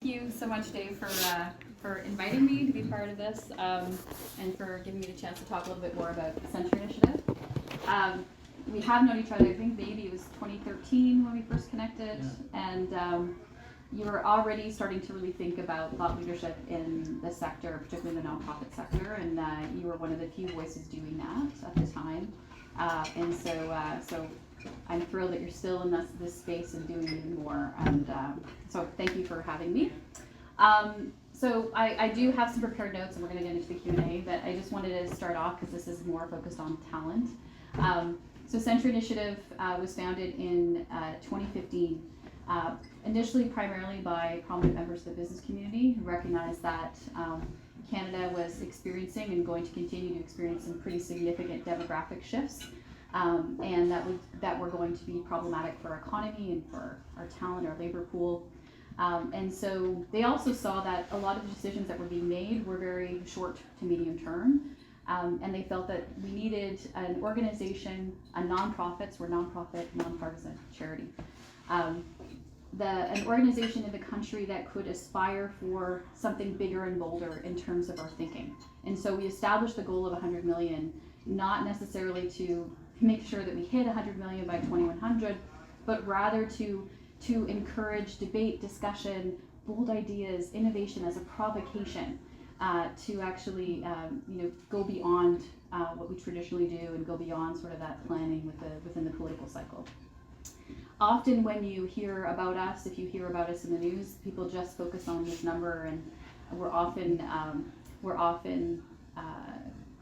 you so much, Dave, for inviting me to be part of this, and for giving me the chance to talk a little bit more about the Century Initiative. We have known each other, I think maybe it was 2013 when we first connected, and you were already starting to really think about thought leadership in the sector, particularly the nonprofit sector, and you were one of the few voices doing that at the time. And so I'm thrilled that you're still in this space and doing even more. And so thank you for having me. So I do have some prepared notes, and we're going to get into the Q&A, but I just wanted to start off because this is more focused on talent. So Century Initiative was founded in 2015, initially primarily by prominent members of the business community who recognized that Canada was experiencing and going to continue to experience some pretty significant demographic shifts, and that were going to be problematic for our economy and for our talent, our labor pool. And so they also saw that a lot of the decisions that were being made were very short to medium term. And they felt that we needed an organization, a nonprofit, so we're nonprofit, nonpartisan charity, an organization in the country that could aspire for something bigger and bolder in terms of our thinking. And so we established the goal of 100 million, not necessarily to make sure that we hit 100 million by 2100, but rather to encourage debate, discussion, bold ideas, innovation as a provocation. To actually, go beyond what we traditionally do and go beyond sort of that planning within the political cycle. Often when you hear about us, if you hear about us in the news, people just focus on this number, and we're often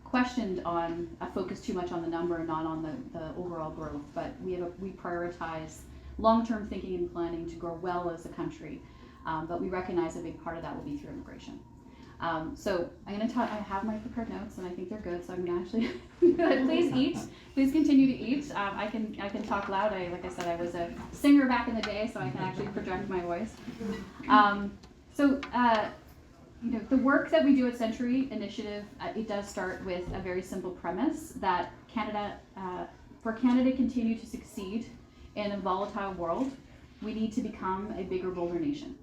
questioned on a focus too much on the number and not on the overall growth. But we prioritize long-term thinking and planning to grow well as a country, but we recognize a big part of that will be through immigration. So I'm going to talk. I have my prepared notes, and I think they're good. So I'm going to actually please eat. Please continue to eat. I can talk loud. Like I said, I was a singer back in the day, so I can actually project my voice. The work that we do at Century Initiative, it does start with a very simple premise that for Canada to continue to succeed in a volatile world, we need to become a bigger, bolder nation.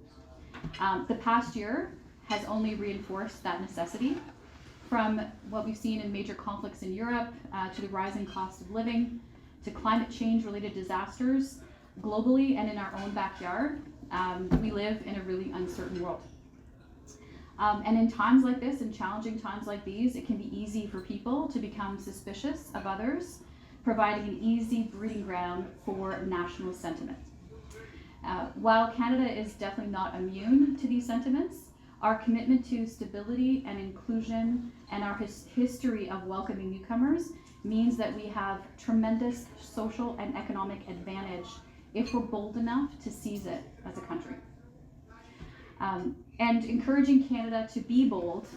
The past year has only reinforced that necessity, from what we've seen in major conflicts in Europe, to the rising cost of living, to climate change related disasters globally and in our own backyard. We live in a really uncertain world. And in times like this, in challenging times like these, it can be easy for people to become suspicious of others, providing an easy breeding ground for national sentiment. While Canada is definitely not immune to these sentiments, our commitment to stability and inclusion and our history of welcoming newcomers means that we have tremendous social and economic advantage if we're bold enough to seize it as a country. And encouraging Canada to be bold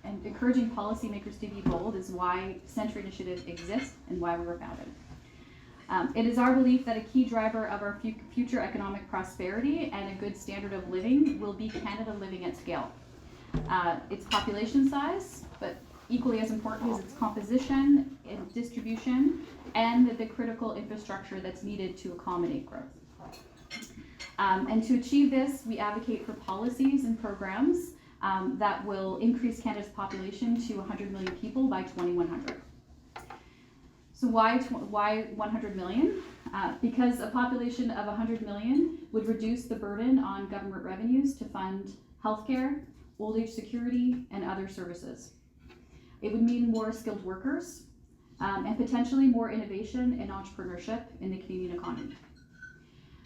and encouraging policymakers to be bold is why Century Initiative exists and why we were founded. It is our belief that a key driver of our future economic prosperity and a good standard of living will be Canada living at scale. Its population size, but equally as important is its composition and distribution and the critical infrastructure that's needed to accommodate growth. And to achieve this, we advocate for policies and programs that will increase Canada's population to 100 million people by 2100. So why 100 million? Because a population of 100 million would reduce the burden on government revenues to fund healthcare, old age security, and other services. It would mean more skilled workers and potentially more innovation and entrepreneurship in the Canadian economy.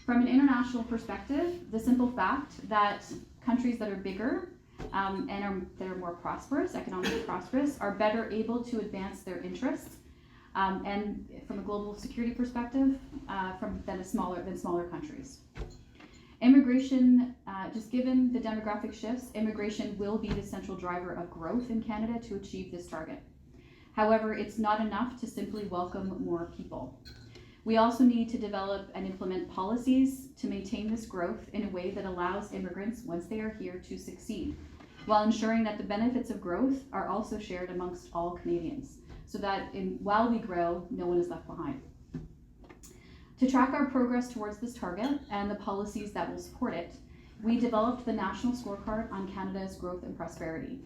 From an international perspective, the simple fact that countries that are bigger that are more prosperous, economically prosperous, are better able to advance their interests. And from a global security perspective, than smaller countries. Immigration, just given the demographic shifts, immigration will be the central driver of growth in Canada to achieve this target. However, it's not enough to simply welcome more people. We also need to develop and implement policies to maintain this growth in a way that allows immigrants, once they are here, to succeed, while ensuring that the benefits of growth are also shared amongst all Canadians, so that while we grow, no one is left behind. To track our progress towards this target and the policies that will support it, we developed the National Scorecard on Canada's Growth and Prosperity.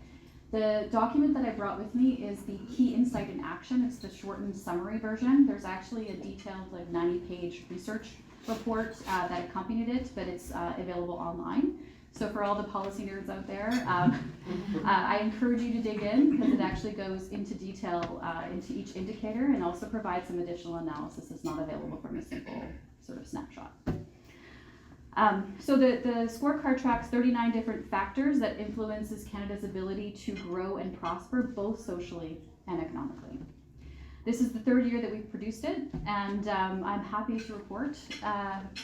The document that I brought with me is the Key Insight in Action. It's the shortened summary version. There's actually a detailed 90-page research report that accompanied it, but it's available online. So for all the policy nerds out there, I encourage you to dig in because it actually goes into detail into each indicator and also provides some additional analysis that's not available from a simple sort of snapshot. So the scorecard tracks 39 different factors that influences Canada's ability to grow and prosper both socially and economically. This is the third year that we've produced it, and I'm happy to report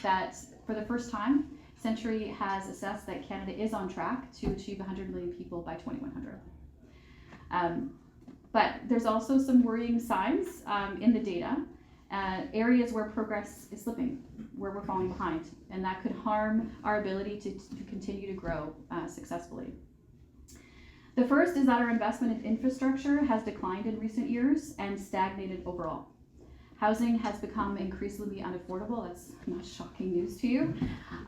that for the first time, Century has assessed that Canada is on track to achieve 100 million people by 2100. But there's also some worrying signs in the data, areas where progress is slipping, where we're falling behind, and that could harm our ability to continue to grow successfully. The first is that our investment in infrastructure has declined in recent years and stagnated overall. Housing has become increasingly unaffordable. That's not shocking news to you.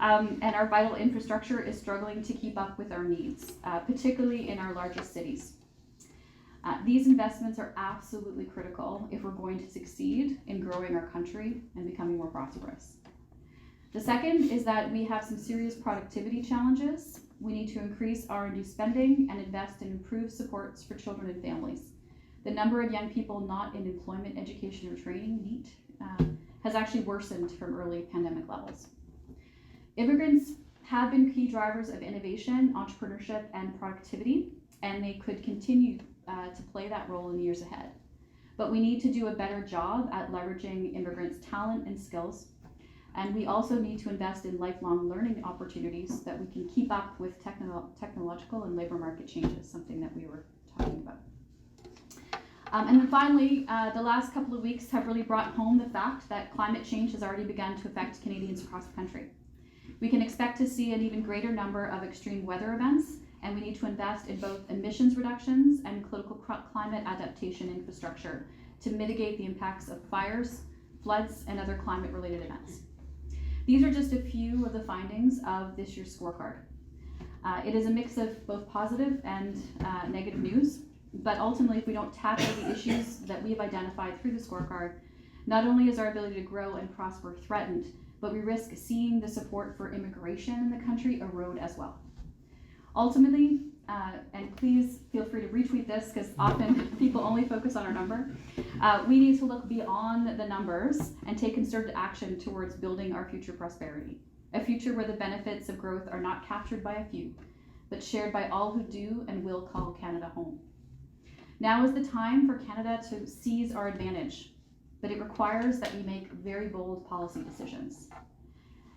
And our vital infrastructure is struggling to keep up with our needs, particularly in our largest cities. These investments are absolutely critical if we're going to succeed in growing our country and becoming more prosperous. The second is that we have some serious productivity challenges. We need to increase R&D spending and invest in improved supports for children and families. The number of young people not in employment, education, or training, NEET, has actually worsened from early pandemic levels. Immigrants have been key drivers of innovation, entrepreneurship, and productivity, and they could continue to play that role in the years ahead. But we need to do a better job at leveraging immigrants' talent and skills, and we also need to invest in lifelong learning opportunities that we can keep up with technological and labor market changes, something that we were talking about. And then finally, the last couple of weeks have really brought home the fact that climate change has already begun to affect Canadians across the country. We can expect to see an even greater number of extreme weather events, and we need to invest in both emissions reductions and political climate adaptation infrastructure to mitigate the impacts of fires, floods, and other climate-related events. These are just a few of the findings of this year's scorecard. It is a mix of both positive and negative news. But ultimately, if we don't tackle the issues that we have identified through the scorecard, not only is our ability to grow and prosper threatened, but we risk seeing the support for immigration in the country erode as well. Ultimately, and please feel free to retweet this because often people only focus on our number, we need to look beyond the numbers and take concerted action towards building our future prosperity, a future where the benefits of growth are not captured by a few, but shared by all who do and will call Canada home. Now is the time for Canada to seize our advantage, but it requires that we make very bold policy decisions.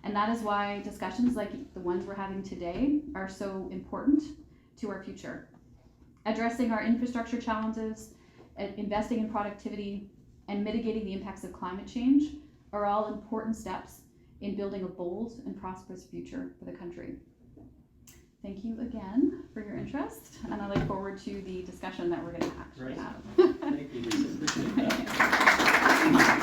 And that is why discussions like the ones we're having today are so important to our future. Addressing our infrastructure challenges, investing in productivity, and mitigating the impacts of climate change are all important steps in building a bold and prosperous future for the country. Thank you again for your interest, and I look forward to the discussion that we're going to actually have. Thank you, Lisa. Appreciate that.